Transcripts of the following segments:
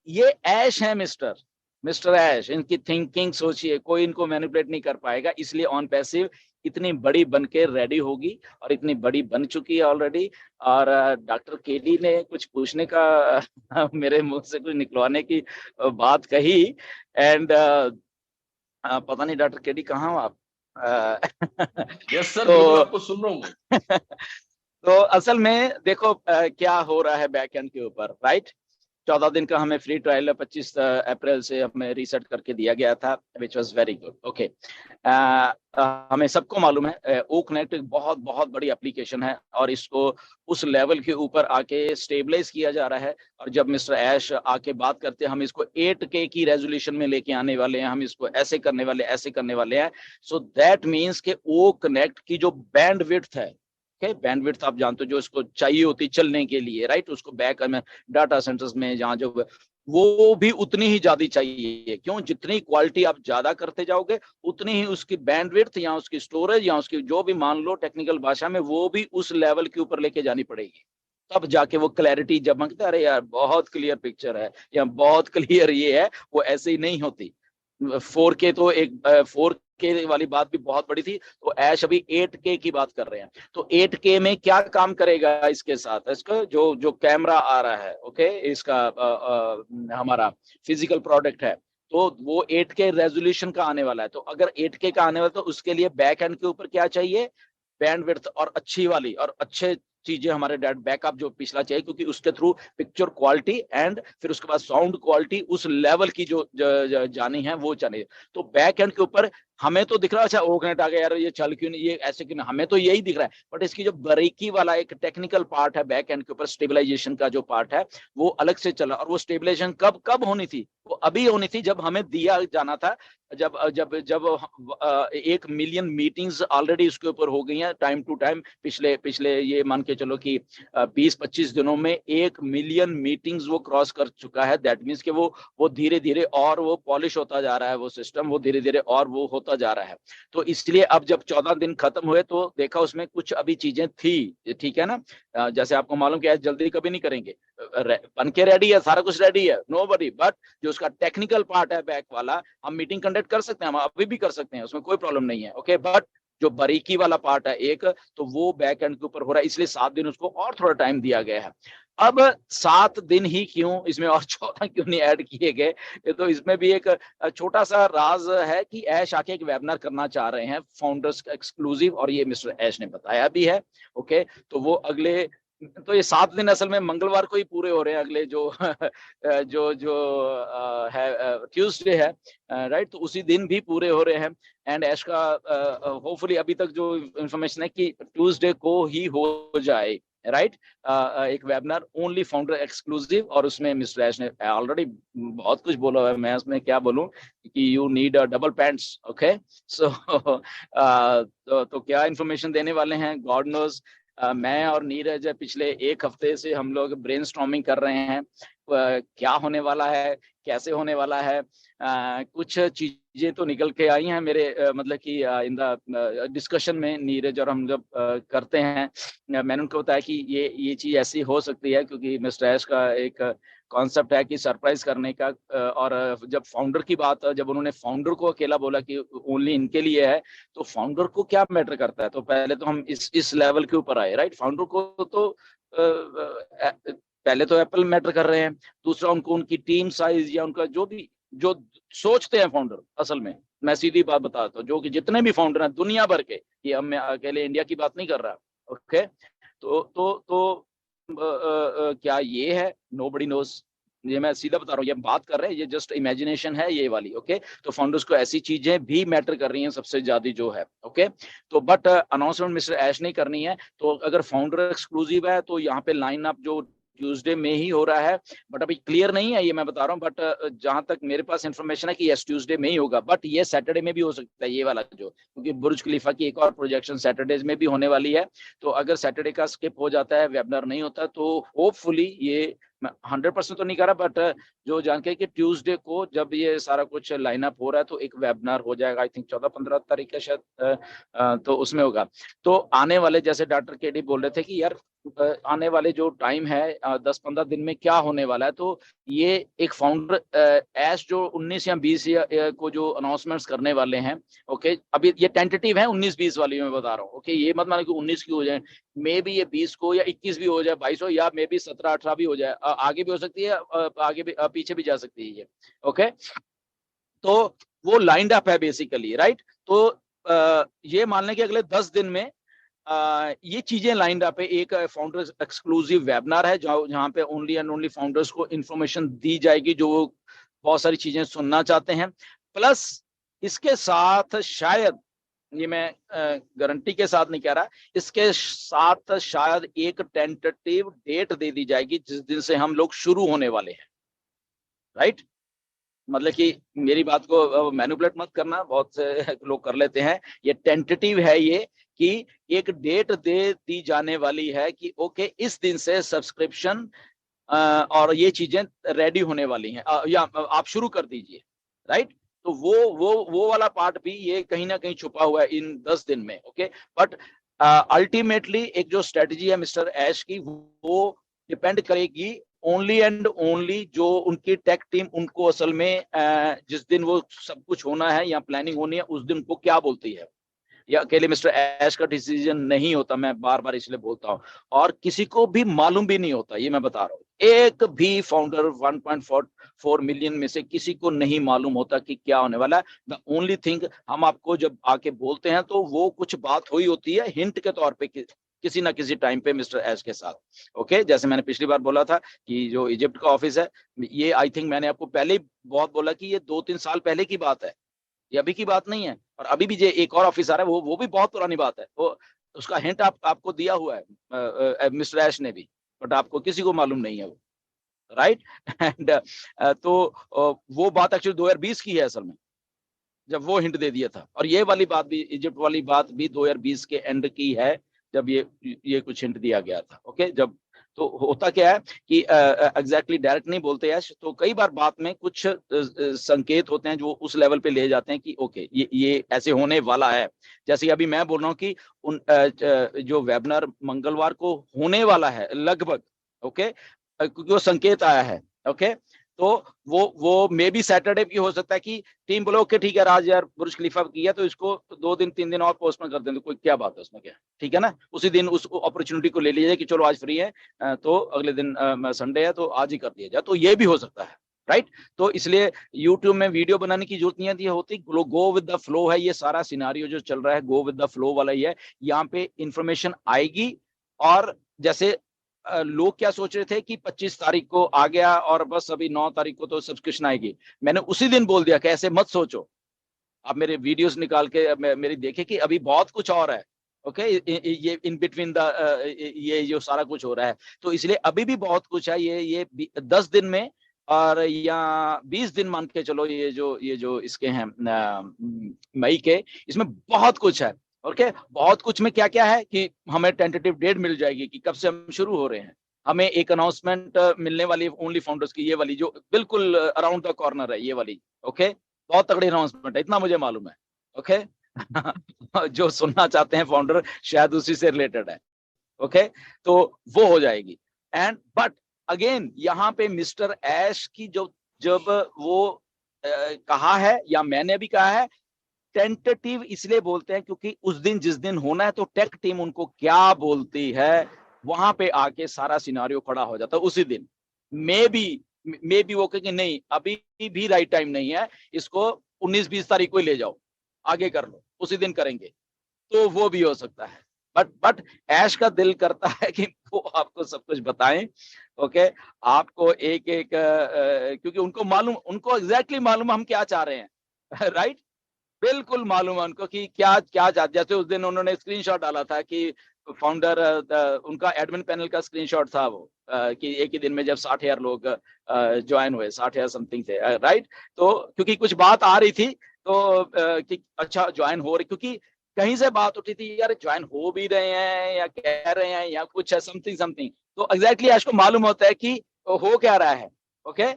ये ऐश है mister mister ऐश, इनकी थिंकिंग सोचिए, कोई इनको मैनिपुलेट नहीं कर पाएगा, इसलिए ऑन पैसिव इतनी बड़ी बन के रेडी होगी और इतनी बड़ी बन चुकी है ऑलरेडी। और डॉक्टर केडी ने कुछ पूछने का मेरे मुंह से कुछ निकलवाने की बात कही। एंड पता नहीं डॉक्टर केडी कहाँ हो आप? यस सर, तो बिल्कुल आपको सुन रहा हूँ मैं। तो असल में देखो क्या हो रहा है बैक एंड के ऊपर, राइट। 14 दिन का हमें फ्री ट्रायल 25 अप्रैल से हमें रीसेट करके दिया गया था, which was very good. Okay, हमें सबको मालूम है ओ कनेक्ट एक बहुत बहुत बड़ी एप्लीकेशन है और इसको उस लेवल के ऊपर आके स्टेबलाइज किया जा रहा है। और जब मिस्टर ऐश आके बात करते हैं, हम इसको 8K की रेजोल्यूशन में लेके आने वाले हैं, हम इसको ऐसे करने वाले ऐसे करने वाले हैं। सो दैट मीन्स के ओ कनेक्ट की जो बैंड विड्थ है, बैंडविड्थ आप जानते हो जो इसको चाहिए होती चलने के लिए, राइट, उसको बैक में डाटा सेंटर्स में जहां जो वो भी उतनी ही ज्यादा चाहिए। क्यों? जितनी क्वालिटी आप ज्यादा करते जाओगे उतनी ही उसकी बैंडविड्थ या उसकी स्टोरेज या उसकी जो भी मान लो टेक्निकल भाषा में, वो भी उस लेवल के ऊपर लेके जानी पड़ेगी। तब जाके वो क्लैरिटी जब मांगता, अरे यार बहुत क्लियर पिक्चर है या बहुत क्लियर ये है, वो ऐसे ही नहीं होती। 4K तो एक 4K वाली बात भी बहुत बड़ी थी, तो ऐश अभी 8K की बात कर रहे हैं। तो 8K में क्या काम करेगा इसके साथ, इसका जो जो कैमरा आ रहा है, ओके, इसका हमारा फिजिकल प्रोडक्ट है, तो वो 8K रेजोल्यूशन का आने वाला है। तो अगर 8K का आने वाला है तो उसके लिए बैक एंड के ऊपर क्या चाहिए? बैंडविड्थ और अच्छी वाली और अच्छे चीजें हमारे डेट बैकअप जो पिछला चाहिए, क्योंकि उसके थ्रू पिक्चर क्वालिटी एंड फिर उसके बाद साउंड क्वालिटी उस लेवल की जो जानी है वो चाहिए। तो बैक एंड के ऊपर हमें तो दिख रहा है अच्छा ओकनेट आ गया यार, ये चल क्यों नहीं, ये ऐसे क्यों नहीं, हमें तो यही दिख रहा है। बट इसकी जो बारीकी वाला एक टेक्निकल पार्ट है बैक एंड के ऊपर, स्टेबलाइजेशन का जो पार्ट है, वो अलग से चला। और वो स्टेबलाइजेशन कब कब होनी थी? वो अभी होनी थी जब हमें दिया जाना था, जब जब जब 1 मिलियन मीटिंग्स ऑलरेडी उसके ऊपर हो गई हैं टाइम टू टाइम। पिछले पिछले ये मान के चलो कि 20-25 दिनों में 1 मिलियन मीटिंग्स वो क्रॉस कर चुका है। दैट मीन्स कि वो धीरे धीरे और वो पॉलिश होता जा रहा है, वो सिस्टम वो धीरे धीरे और वो होता जा रहा है। तो इसलिए अब जब 14 दिन खत्म हुए तो देखा उसमें कुछ अभी चीजें थी, ठीक है ना। जैसे आपको मालूम कि जल्दी कभी नहीं करेंगे, बन के रेडी है, सारा कुछ रेडी है, नो बडी, बट जो उसका टेक्निकल पार्ट है बैक वाला, हम मीटिंग कंडक्ट कर सकते हैं, हम अभी भी कर सकते हैं, उसमें कोई प्रॉब्लम नहीं है। ओके, बट जो बारीकी वाला पार्ट है एक, तो वो बैक एंड के ऊपर हो रहा है, इसलिए 7 दिन उसको और थोड़ा टाइम दिया गया है। अब 7 दिन ही क्यों, इसमें और 14 क्यों नहीं ऐड किए गए? तो इसमें भी एक छोटा सा राज है कि ऐश आके एक वेबिनार करना चाह रहे हैं फाउंडर्स एक्सक्लूसिव, और ये मिस्टर ऐश ने बताया भी है। ओके, तो वो अगले, तो ये 7 दिन असल में मंगलवार को ही पूरे हो रहे हैं, अगले जो जो जो है ट्यूसडे है, राइट, तो उसी दिन भी पूरे हो रहे हैं। एंड ऐश का होपफुली अभी तक जो इंफॉर्मेशन है कि ट्यूसडे को ही हो जाए, राइट, एक वेबिनार ओनली फाउंडर एक्सक्लूसिव। और उसमें मिस्टर ऐश ने ऑलरेडी बहुत कुछ बोला है, मैं उसमें क्या बोलूं कि you need double pants. Okay, so तो क्या इंफॉर्मेशन देने वाले हैं गॉड नोज। मैं और नीरज पिछले 1 हफ्ते से हम लोग ब्रेनस्टॉर्मिंग कर रहे हैं, क्या होने वाला है, कैसे होने वाला है। कुछ चीजें तो निकल के आई हैं मेरे मतलब कि इन द डिस्कशन में नीरज और हम जब करते हैं, मैंने उनको बताया कि ये चीज ऐसी हो सकती है, क्योंकि मिस्टर ऐश का एक कॉन्सेप्ट है कि सरप्राइज करने का। और जब फाउंडर की बात, जब उन्होंने फाउंडर को अकेला बोला कि ओनली इनके लिए है, तो फाउंडर को क्या मैटर करता है? तो पहले तो हम इस लेवल के ऊपर आए, राइट। फाउंडर को तो पहले तो एप्पल मैटर कर रहे हैं, दूसरा उनको उनकी टीम साइज या उनका जो भी जो सोचते हैं फाउंडर। असल में मैं सीधी बात बताता हूँ, जो कि जितने भी फाउंडर हैं दुनिया भर के, कि हम मैं अकेले इंडिया की बात नहीं कर रहा। ओके, तो क्या ये है? Nobody knows. ये मैं सीधा बता रहा हूँ, ये बात कर रहे हैं, ये जस्ट इमेजिनेशन है ये वाली। ओके, तो फाउंडर्स को ऐसी चीजें भी मैटर कर रही हैं सबसे ज्यादा जो है। ओके, तो बट अनाउंसमेंट मिस्टर ऐश नहीं करनी है। तो अगर फाउंडर एक्सक्लूसिव है तो यहाँ पे लाइन अप जो ट्यूसडे में ही हो रहा है, बट अभी क्लियर नहीं है ये मैं बता रहा हूँ। बट जहां तक मेरे पास इंफॉर्मेशन है कि यस ट्यूसडे में ही होगा, बट ये सैटरडे में भी हो सकता है ये वाला जो, क्योंकि बुर्ज खलीफा की एक और प्रोजेक्शन सैटरडेज में भी होने वाली है। तो अगर सैटरडे का स्किप हो जाता है, वेबिनार नहीं होता, तो होपफुली ये 100% तो नहीं कर रहा, बट जो जान के कि ट्यूसडे को जब ये सारा कुछ लाइनअप हो रहा है तो एक वेबिनार हो जाएगा, आई थिंक 14-15 तारीख का शायद, तो उसमें होगा। तो आने वाले, जैसे डॉक्टर केडी बोल रहे थे कि यार आने वाले जो टाइम है 10-15 दिन में क्या होने वाला है, तो ये एक फाउंडर ऐश जो 19 या 20 को जो अनाउंसमेंट्स करने वाले हैं, ओके, अभी ये टेंटेटिव है 19-20 वाली मैं बता रहा हूँ, ओके, ये मत मानो कि 19 की हो जाए, मे बी ये 20 को या 21 भी हो जाए, 22 हो, या मे बी 17-18 भी हो जाए, आगे भी हो सकती है, आगे भी पीछे भी जा सकती है ये, ओके। तो वो लाइंड अप है बेसिकली, राइट। तो ये मान लें कि अगले 10 दिन में ये चीजें लाइंड अप है। एक फाउंडर्स एक्सक्लूसिव वेबिनार है जहां पे ओनली एंड ओनली फाउंडर्स को इंफॉर्मेशन दी जाएगी जो वो बहुत सारी चीजें सुनना चाहते हैं। प्लस इसके साथ शायद, ये मैं गारंटी के साथ नहीं कह रहा, इसके साथ शायद एक टेंटेटिव डेट दे दी जाएगी जिस दिन से हम लोग शुरू होने वाले हैं, राइट। मतलब कि मेरी बात को मैनिपुलेट मत करना, बहुत से लोग कर लेते हैं। ये टेंटेटिव है ये, कि एक डेट दे दी जाने वाली है कि ओके इस दिन से सब्सक्रिप्शन और ये चीजें रेडी होने वाली हैं, या आप शुरू कर दीजिए, राइट। तो वो वाला पार्ट भी ये कहीं ना कहीं छुपा हुआ है इन 10 दिन में, ओके। बट अल्टीमेटली एक जो स्ट्रेटजी है मिस्टर ऐश की, वो डिपेंड करेगी ओनली एंड ओनली जो उनकी टेक टीम उनको असल में जिस दिन वो सब कुछ होना है या प्लानिंग होनी है उस दिन उनको क्या बोलती है। या अकेले मिस्टर ऐश का डिसीजन नहीं होता, मैं बार बार इसलिए बोलता हूँ, और किसी को भी मालूम भी नहीं होता, ये मैं बता रहा हूँ। एक भी फाउंडर 1.4 मिलियन में से किसी को नहीं मालूम होता कि क्या होने वाला है। द ओनली थिंग, हम आपको जब आके बोलते हैं तो वो कुछ बात हुई होती है हिंट के तौर पे किसी ना किसी टाइम पे मिस्टर ऐश के साथ, ओके। जैसे मैंने पिछली बार बोला था कि जो इजिप्ट का ऑफिस है, ये आई थिंक मैंने आपको पहले ही बहुत बोला कि ये 2-3 साल पहले की बात है, ये अभी की बात नहीं है। और अभी भी जो एक और ऑफिस आ रहा है वो भी बहुत पुरानी बात है, वो उसका हिंट आपको दिया हुआ है मिस्टर ऐश ने भी, बट आपको किसी को मालूम नहीं है वो, राइट। एंड तो वो बात एक्चुअली 2020 की है असल में, जब वो हिंट दे दिया था। और ये वाली बात भी, इजिप्ट वाली बात भी 2020 के एंड की है, जब ये कुछ हिंट दिया गया था, ओके। जब तो होता क्या है कि एग्जैक्टली डायरेक्ट नहीं बोलते हैं, तो कई बार बात में कुछ संकेत होते हैं जो उस लेवल पे ले जाते हैं कि ओके ये ऐसे होने वाला है। जैसे अभी मैं बोल रहा हूँ कि जो वेबिनार मंगलवार को होने वाला है लगभग, ओके, क्योंकि वो संकेत आया है, ओके। तो वो मे बी सैटरडे भी हो सकता है कि टीम बोलो ओके ठीक है आज यार बुर्ज खलीफा किया तो इसको 2-3 दिन और पोस्टपोन कर दें, तो कोई क्या बात है उसमें, क्या ठीक है ना, उसी दिन उस अपॉर्चुनिटी को ले लीजिए कि चलो आज फ्री है, तो अगले दिन संडे है तो आज ही कर दिया जाए, तो ये भी हो सकता है, राइट। तो इसलिए यूट्यूब में वीडियो बनाने की जरूरत नहीं होती, गो विद द फ्लो है, ये सारा सिनारियो जो चल रहा है गो विद द फ्लो वाला ही है। यहाँ पे इंफॉर्मेशन आएगी, और जैसे लोग क्या सोच रहे थे कि 25 तारीख को आ गया और बस अभी 9 तारीख को तो सब्सक्रिप्शन आएगी, मैंने उसी दिन बोल दिया कि ऐसे मत सोचो, आप मेरे वीडियोस निकाल के मेरी देखे कि अभी बहुत कुछ और है, ओके। ये इन बिटवीन द ये जो सारा कुछ हो रहा है, तो इसलिए अभी भी बहुत कुछ है। ये 10 दिन में और या 20 दिन मान के चलो, ये जो इसके हैं मई के, इसमें बहुत कुछ है, ओके। बहुत कुछ में क्या क्या है कि हमें टेंटेटिव डेट मिल जाएगी कि कब से हम शुरू हो रहे हैं, हमें एक अनाउंसमेंट मिलने वाली ओनली फाउंडर्स की, ये वाली जो बिल्कुल अराउंड द कॉर्नर है, ये वाली, ओके। बहुत तगड़ी अनाउंसमेंट है, इतना मुझे मालूम है, ओके। जो सुनना चाहते हैं फाउंडर शायद उसी से रिलेटेड है, ओके। तो वो हो जाएगी। एंड बट अगेन यहाँ पे मिस्टर ऐश की जो जब वो कहा है या मैंने भी कहा है, टेंटेटिव इसलिए बोलते हैं क्योंकि उस दिन जिस दिन होना है तो टेक टीम उनको क्या बोलती है वहां पे आके सारा सिनारियो खड़ा हो जाता है उसी दिन। मे बी वो कहेंगे नहीं अभी भी राइट टाइम नहीं है, इसको 19-20 तारीख को ही ले जाओ, आगे कर लो, उसी दिन करेंगे, तो वो भी हो सकता है। बट ऐश का दिल करता है कि वो आपको सब कुछ बताएं, ओके। आपको एक एक क्योंकि उनको एग्जैक्टली मालूम हम क्या चाह रहे हैं, राइट। बिल्कुल मालूम है उनको कि क्या क्या जैसे उस दिन उन्होंने स्क्रीनशॉट डाला था कि फाउंडर उनका एडमिन पैनल का स्क्रीनशॉट था वो, कि एक ही दिन में जब 60,000 लोग ज्वाइन हुए, 60,000 समथिंग थे, राइट। तो क्योंकि कुछ बात आ रही थी तो कि अच्छा ज्वाइन हो रही, क्योंकि कहीं से बात उठी थी यार ज्वाइन हो भी रहे हैं या कह रहे हैं या कुछ है समथिंग समथिंग, तो एग्जैक्टली आज को मालूम होता है कि हो क्या रहा है, ओके।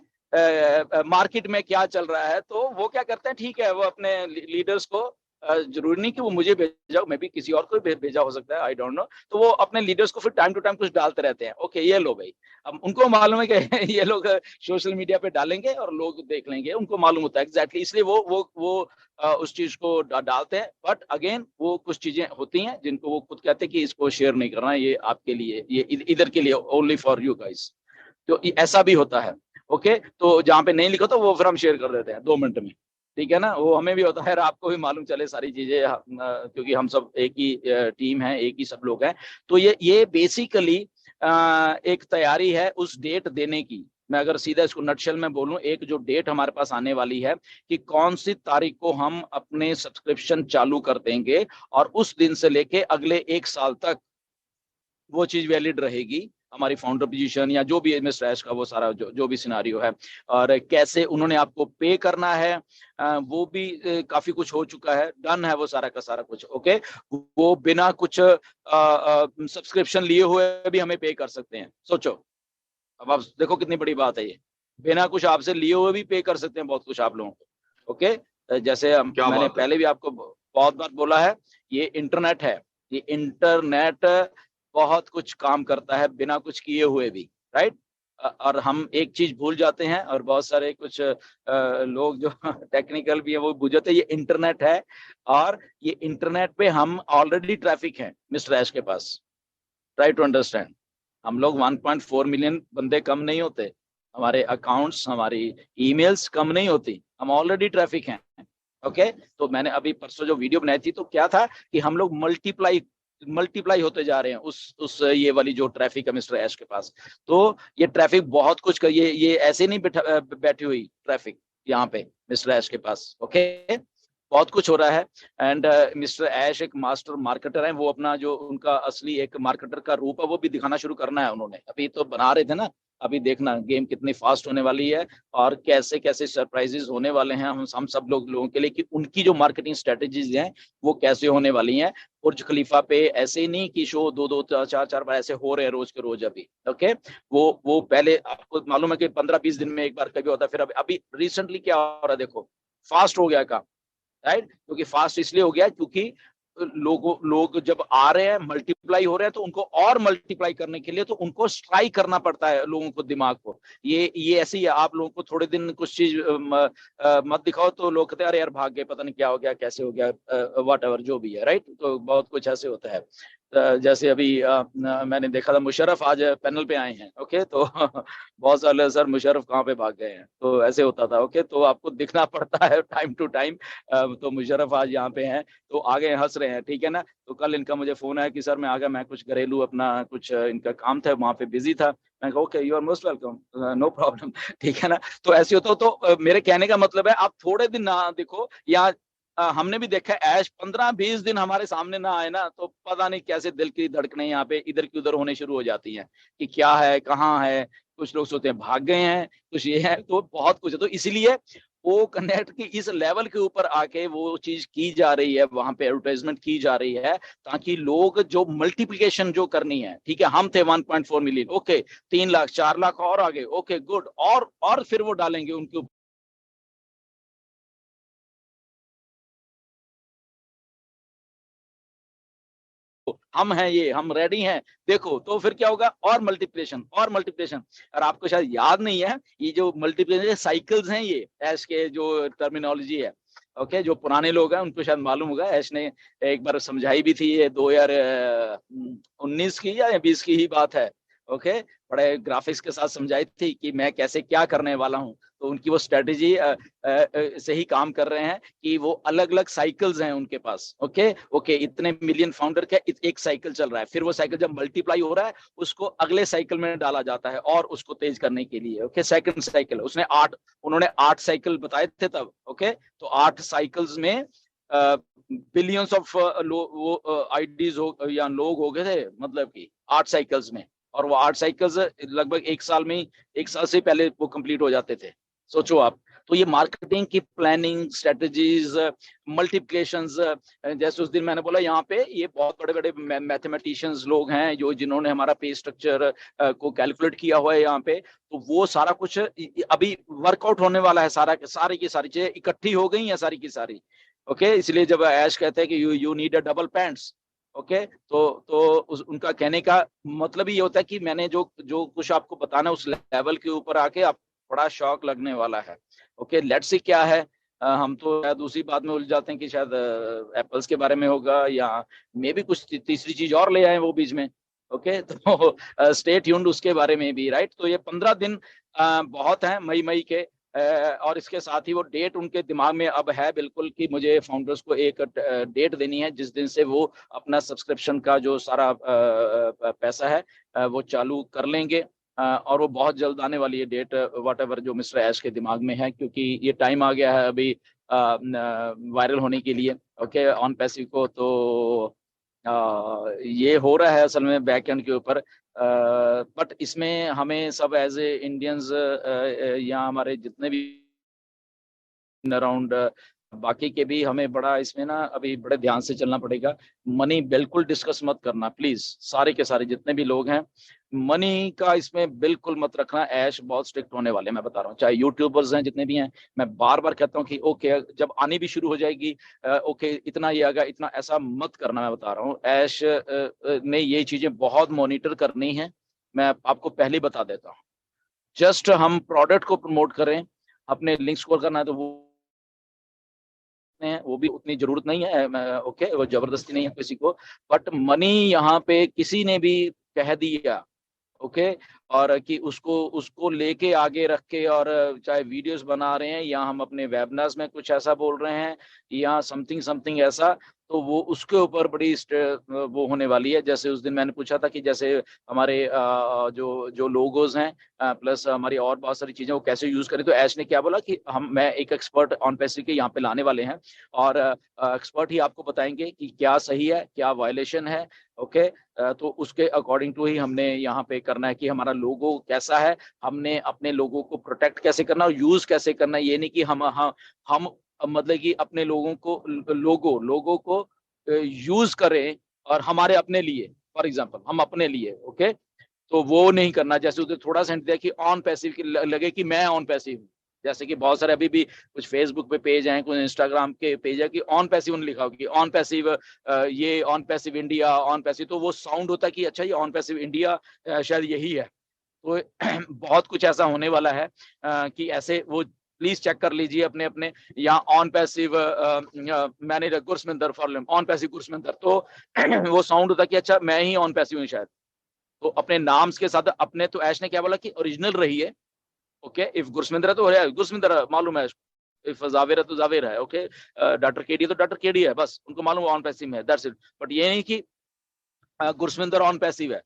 मार्केट में क्या चल रहा है, तो वो क्या करते हैं, ठीक है वो अपने लीडर्स को जरूरी नहीं कि वो मुझे भेजा, मैं भी किसी और को भेजा हो सकता है, आई डोंट नो। तो वो अपने लीडर्स को फिर टाइम टू टाइम कुछ डालते रहते हैं। ओके ये लो भाई, अब उनको मालूम है कि ये लोग सोशल मीडिया पे डालेंगे और लोग देख लेंगे, उनको मालूम होता है एग्जैक्टली, इसलिए वो उस चीज को डालते हैं। बट अगेन वो कुछ चीजें होती हैं जिनको वो खुद कहते हैं कि इसको शेयर नहीं करना, ये आपके लिए, ये इधर के लिए, ओनली फॉर यू गाइस। तो ऐसा भी होता है। ओके तो जहाँ पे नहीं लिखा तो वो फिर हम शेयर कर देते हैं 2 मिनट में, ठीक है ना। वो हमें भी होता है और आपको भी मालूम चले सारी चीजें, क्योंकि हम सब एक ही टीम है, एक ही सब लोग हैं। तो ये बेसिकली एक तैयारी है उस डेट देने की। मैं अगर सीधा इसको नटशेल में बोलूं, एक जो डेट हमारे पास आने वाली है कि कौन सी तारीख को हम अपने सब्सक्रिप्शन चालू कर देंगे, और उस दिन से लेके अगले 1 साल तक वो चीज वैलिड रहेगी, हमारी फाउंडर पोजीशन या जो भी एमएस रैश का वो सारा जो भी सिनारियो है। और कैसे उन्होंने आपको पे करना है, वो भी काफी कुछ हो चुका है, डन है वो सारा का सारा कुछ। ओके वो बिना कुछ सब्सक्रिप्शन लिए हुए भी हमें पे कर सकते हैं, सोचो। अब आप देखो कितनी बड़ी बात है ये, बिना कुछ आपसे लिए हुए भी पे कर सकते हैं बहुत कुछ आप लोगों को। ओके जैसे क्या मैंने बात है। पहले भी आपको बहुत बार बोला है, ये इंटरनेट है, ये इंटरनेट बहुत कुछ काम करता है बिना कुछ किए हुए भी, राइट। और हम एक चीज भूल जाते हैं, और बहुत सारे कुछ लोग जो टेक्निकल भी है वो भूल जाते हैं, ये इंटरनेट है, और ये इंटरनेट पे हम ऑलरेडी ट्रैफिक है मिस्टर ऐश के पास, ट्राई टू अंडरस्टैंड। हम लोग 1.4 मिलियन बंदे कम नहीं होते, हमारे अकाउंट्स, हमारी ईमेल्स कम नहीं होती, हम ऑलरेडी ट्रैफिक हैं। ओके तो मैंने अभी परसों जो वीडियो बनाई थी तो क्या था कि हम लोग मल्टीप्लाई होते जा रहे हैं उस ये वाली जो ट्रैफिक है मिस्टर ऐश के पास। तो ये ट्रैफिक बहुत कुछ ये ऐसे नहीं बैठी हुई ट्रैफिक यहाँ पे मिस्टर ऐश के पास। ओके बहुत कुछ हो रहा है। एंड मिस्टर ऐश एक मास्टर मार्केटर है, वो अपना जो उनका असली एक मार्केटर का रूप है वो भी दिखाना शुरू करना है उन्होंने। अभी तो बना रहे थे ना, अभी देखना गेम कितनी फास्ट होने वाली है और कैसे कैसे सरप्राइजेस होने वाले हैं हम सब लोगों के लिए, कि उनकी जो मार्केटिंग स्ट्रेटेजीज हैं वो कैसे होने वाली हैं। बुर्ज खलीफा पे ऐसे ही नहीं कि शो दो दो चार चार बार ऐसे हो रहे हैं रोज के रोज अभी। ओके वो पहले आपको मालूम है कि 15-20 दिन में एक बार कभी होता है, फिर अभी रिसेंटली क्या हो रहा है देखो, फास्ट हो गया काम, राइट। क्योंकि फास्ट इसलिए हो गया क्योंकि लोग जब आ रहे हैं, मल्टीप्लाई हो रहे हैं, तो उनको और मल्टीप्लाई करने के लिए तो उनको स्ट्राइक करना पड़ता है लोगों को, दिमाग को। ये ऐसे ही है, आप लोगों को थोड़े दिन कुछ चीज मत दिखाओ तो लोग कहते हैं अरे यार भाग गए, पता नहीं क्या हो गया, कैसे हो गया, वट एवर जो भी है, राइट। तो बहुत कुछ ऐसे होता है। जैसे अभी मैंने देखा था मुशर्रफ आज पैनल पे आए हैं। ओके तो बहुत सारे सर मुशर्रफ कहाँ पे भाग गए हैं, तो ऐसे होता था। ओके तो आपको दिखना पड़ता है टाइम टू टाइम। तो मुशर्रफ आज यहाँ पे हैं तो आ गए, हंस रहे हैं, ठीक है ना। तो कल इनका मुझे फोन आया कि सर मैं आ गया, मैं कुछ घरेलू अपना कुछ इनका काम था वहाँ पे बिजी था। मैं कहा okay you are most welcome, no problem, ठीक है ना। तो ऐसे होता तो मेरे कहने का मतलब है आप थोड़े दिन ना देखो, या हमने भी देखा है ऐश 15-20 दिन हमारे सामने ना आए ना तो पता नहीं कैसे दिल की धड़कनें यहाँ पे इधर की उधर होने शुरू हो जाती हैं कि क्या है, कहाँ है। कुछ लोग सोचते हैं भाग गए हैं, कुछ ये है, तो बहुत कुछ है। तो इसलिए वो कनेक्ट की इस लेवल के ऊपर आके वो चीज की जा रही है, वहां पे एडवर्टाइजमेंट की जा रही है, ताकि लोग जो मल्टीप्लिकेशन जो करनी है, ठीक है, हम थे 1.4 मिलियन, ओके 3 लाख 4 लाख और आगे, ओके गुड, और फिर वो डालेंगे उनके ऊपर, हम हैं, ये हम रेडी हैं, देखो। तो फिर क्या होगा, और मल्टीप्लिकेशन और मल्टीप्लिकेशन। और आपको शायद याद नहीं है, ये जो मल्टीप्लिकेशन साइकिल्स हैं, ये ऐश के जो टर्मिनोलॉजी है, ओके जो पुराने लोग हैं उनको शायद मालूम होगा, ऐश ने एक बार समझाई भी थी, ये 2019 की या 20 की ही बात है। ओके बड़े ग्राफिक्स के साथ समझाई थी कि मैं कैसे क्या करने वाला हूँ। तो उनकी वो स्ट्रेटेजी से ही काम कर रहे हैं कि वो अलग अलग साइकिल्स हैं उनके पास। ओके ओके इतने मिलियन फाउंडर के एक साइकिल चल रहा है, फिर वो साइकिल जब मल्टीप्लाई हो रहा है उसको अगले साइकिल में डाला जाता है और उसको तेज करने के लिए। ओके सेकंड साइकिल उन्होंने 8 साइकिल बताए थे तब। ओके तो 8 साइकिल्स में बिलियंस ऑफ आईडीज हो या लोग हो गए थे, मतलब कि 8 साइकिल्स में। और वो 8 साइकिल्स लगभग 1 साल में ही, 1 साल से पहले वो कंप्लीट हो जाते थे, सोचो आप। तो ये मार्केटिंग की प्लानिंग स्ट्रेटजीज, मल्टीप्लिकेशंस, जैसे उस दिन मैंने बोला यहाँ पे ये बहुत बड़े बड़े मैथमेटिशियंस लोग हैं जो जिन्होंने हमारा पे स्ट्रक्चर को कैलकुलेट किया हुआ है यहाँ पे। तो वो सारा कुछ अभी वर्कआउट होने वाला है, सारी की सारी चीजें इकट्ठी हो गई है सारी की सारी। ओके, इसलिए जब ऐश कहते हैं कि you need a double pants, okay, तो उनका कहने का मतलब ये होता है कि मैंने जो जो कुछ आपको बताना उस लेवल के ऊपर आके आप बड़ा शौक लगने वाला है। ओके, लेट्स सी क्या है। हम तो शायद दूसरी बात में उलझ जाते हैं कि शायद एप्पल्स के बारे में होगा, या मे भी कुछ तीसरी चीज और ले आए वो बीच में। ओके, तो स्टे ट्यून्ड उसके बारे में भी, राइट। तो ये 15 दिन बहुत हैं मई के। और इसके साथ ही वो डेट उनके दिमाग में अब है बिल्कुल कि मुझे फाउंडर्स को एक डेट देनी है जिस दिन से वो अपना सब्सक्रिप्शन का जो सारा पैसा है वो चालू कर लेंगे। और वो बहुत जल्द आने वाली है डेट, वट एवर जो मिस्टर ऐश के दिमाग में है, क्योंकि ये टाइम आ गया है अभी वायरल होने के लिए। ओके, ऑन पैसिव को तो ये हो रहा है असल में बैक एंड के ऊपर। बट इसमें हमें सब एज ए इंडियंस या हमारे जितने भी अराउंड बाकी के भी, हमें बड़ा इसमें ना अभी बड़े ध्यान से चलना पड़ेगा। मनी बिल्कुल डिस्कस मत करना प्लीज, सारे के सारे जितने भी लोग हैं, मनी का इसमें बिल्कुल मत रखना। ऐश बहुत स्ट्रिक्ट होने वाले हैं, मैं बता रहा हूँ, चाहे यूट्यूबर्स हैं जितने भी हैं। मैं बार बार कहता हूँ कि ओके, जब आनी भी शुरू हो जाएगी, ओके इतना ये आएगा इतना, ऐसा मत करना। मैं बता रहा हूँ ऐश ने ये चीजें बहुत मॉनिटर करनी है। मैं आपको पहले ही बता देता हूँ, जस्ट हम प्रोडक्ट को प्रमोट करें, अपने लिंक्स को करना है तो वो भी उतनी जरूरत नहीं है। ओके, वो जबरदस्ती नहीं है किसी को। बट मनी यहाँ पे किसी ने भी कह दिया, ओके, और कि उसको उसको लेके आगे रख के, और चाहे वीडियोस बना रहे हैं या हम अपने वेबिनार्स में कुछ ऐसा बोल रहे हैं या समथिंग समथिंग ऐसा, तो वो उसके ऊपर बड़ी वो होने वाली है। जैसे उस दिन मैंने पूछा था कि जैसे हमारे जो जो लोगोज हैं प्लस हमारी और बहुत सारी चीजें वो कैसे यूज करें, तो ऐश ने क्या बोला कि मैं एक एक्सपर्ट ऑन पैसिव के यहाँ पे लाने वाले हैं, और एक्सपर्ट ही आपको बताएंगे कि क्या सही है क्या वायलेशन है। ओके, तो उसके अकॉर्डिंग टू ही हमने यहाँ पे करना है कि हमारा लोगो कैसा है, हमने अपने लोगों को प्रोटेक्ट कैसे करना और यूज कैसे करना है। ये नहीं कि हम मतलब कि अपने लोगों को लोगों को यूज करें और हमारे अपने लिए, फॉर एग्जांपल हम अपने लिए, ओके, तो वो नहीं करना। जैसे उसे थोड़ा सा दिया कि ऑन पैसिव की लगे कि मैं ऑन पैसिव हूँ, जैसे कि बहुत सारे अभी भी कुछ फेसबुक पे पेज हैं, कुछ इंस्टाग्राम के पेज है कि ऑन पैसिव लिखा हो कि ऑन पैसिव, ये on passive India, on passive, तो वो साउंड होता है कि अच्छा ये ऑन पैसिव इंडिया शायद यही है। तो बहुत कुछ ऐसा होने वाला है कि ऐसे वो प्लीज चेक कर लीजिए अपने अपने, या on passive manager Gursaminder for on passive Gursaminder, तो वो साउंड होता है कि अच्छा मैं ही ऑन पैसिव हूँ शायद। तो अपने नाम के साथ अपने, तो ऐश ने क्या बोला कि ओरिजिनल रही है। ओके, इफ गुरसमिंदर है तो गुरसमिंदर मालूम है, इफ जावेर है तो जावेर है। ओके, डॉक्टर केडी है तो डॉक्टर केडी है, बस उनको मालूम ऑन पैसिव है, दैट्स इट। बट ये नहीं कि गुरसमिंदर ऑन पैसिव है,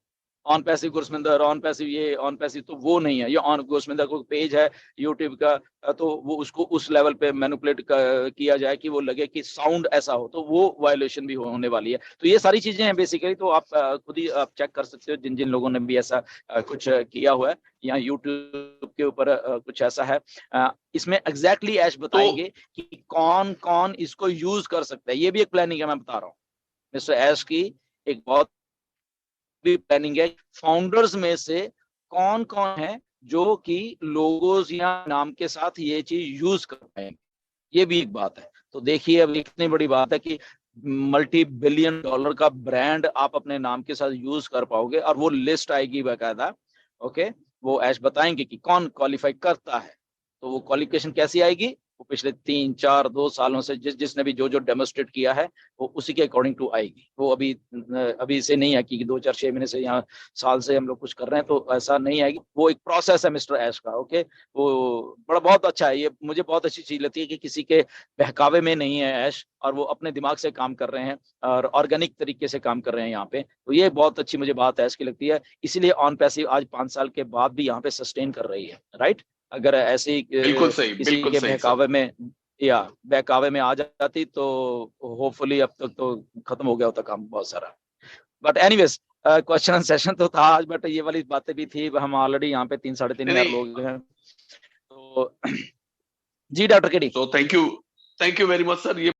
ऑन पैसिव गुरसमिंदर, ऑन पैसिव ये, ऑन पैसिव, तो वो नहीं है। ये ऑन गुरसमिंदर को पेज है यूट्यूब का, तो वो उसको उस लेवल पे मैनिपुलेट किया जाए कि वो लगे कि साउंड ऐसा हो, तो वो वायलेशन भी होने वाली है। तो ये सारी चीजें हैं बेसिकली, तो आप खुद ही आप चेक कर सकते हो जिन जिन लोगों ने भी ऐसा कुछ किया हुआ है या यूट्यूब के ऊपर कुछ ऐसा है। इसमें एग्जैक्टली ऐश बताएंगे कि कौन कौन इसको यूज कर सकता है। ये भी एक प्लानिंग है, मैं बता रहा हूँ मिस्टर ऐश की, एक बहुत भी प्लानिंग है। फाउंडर्स में से कौन कौन है जो कि लोगोज या नाम के साथ ये चीज यूज कर पाएंगे, ये भी एक बात है। तो देखिए अब इतनी बड़ी बात है कि मल्टी बिलियन डॉलर का ब्रांड आप अपने नाम के साथ यूज कर पाओगे, और वो लिस्ट आएगी बाकायदा। ओके, वो ऐश बताएंगे कि कौन क्वालिफाई करता है। तो वो क्वालिफिकेशन कैसी आएगी, वो पिछले 3 4 2 सालों से जिसने भी जो जो डेमोस्ट्रेट किया है वो उसी के अकॉर्डिंग टू आएगी। वो अभी से नहीं है कि 2 4 6 महीने से या साल से हम लोग कुछ कर रहे हैं तो ऐसा नहीं आएगी। वो एक प्रोसेस है मिस्टर ऐश का। ओके, वो बड़ा बहुत अच्छा है, ये मुझे बहुत अच्छी चीज लगती है कि किसी के बहकावे में नहीं है ऐश, और वो अपने दिमाग से काम कर रहे हैं और ऑर्गेनिक तरीके से काम कर रहे हैं यहाँ पे। तो ये बहुत अच्छी मुझे बात ऐश की लगती है, इसीलिए ऑन पैसिव आज 5 साल के बाद भी यहाँ पे सस्टेन कर रही है, राइट। अगर ऐसे ही किसी के बहकावे में या बहकावे में आ जाती तो होपफुली अब तक तो खत्म हो गया होता काम बहुत सारा। बट एनीवेज, क्वेश्चन सेशन तो था आज, बट ये वाली बातें भी थी। हम ऑलरेडी यहाँ पे 3 साढ़े 3 हजार लोग हैं तो जी डॉक्टर केडी। तो thank you very much sir. ये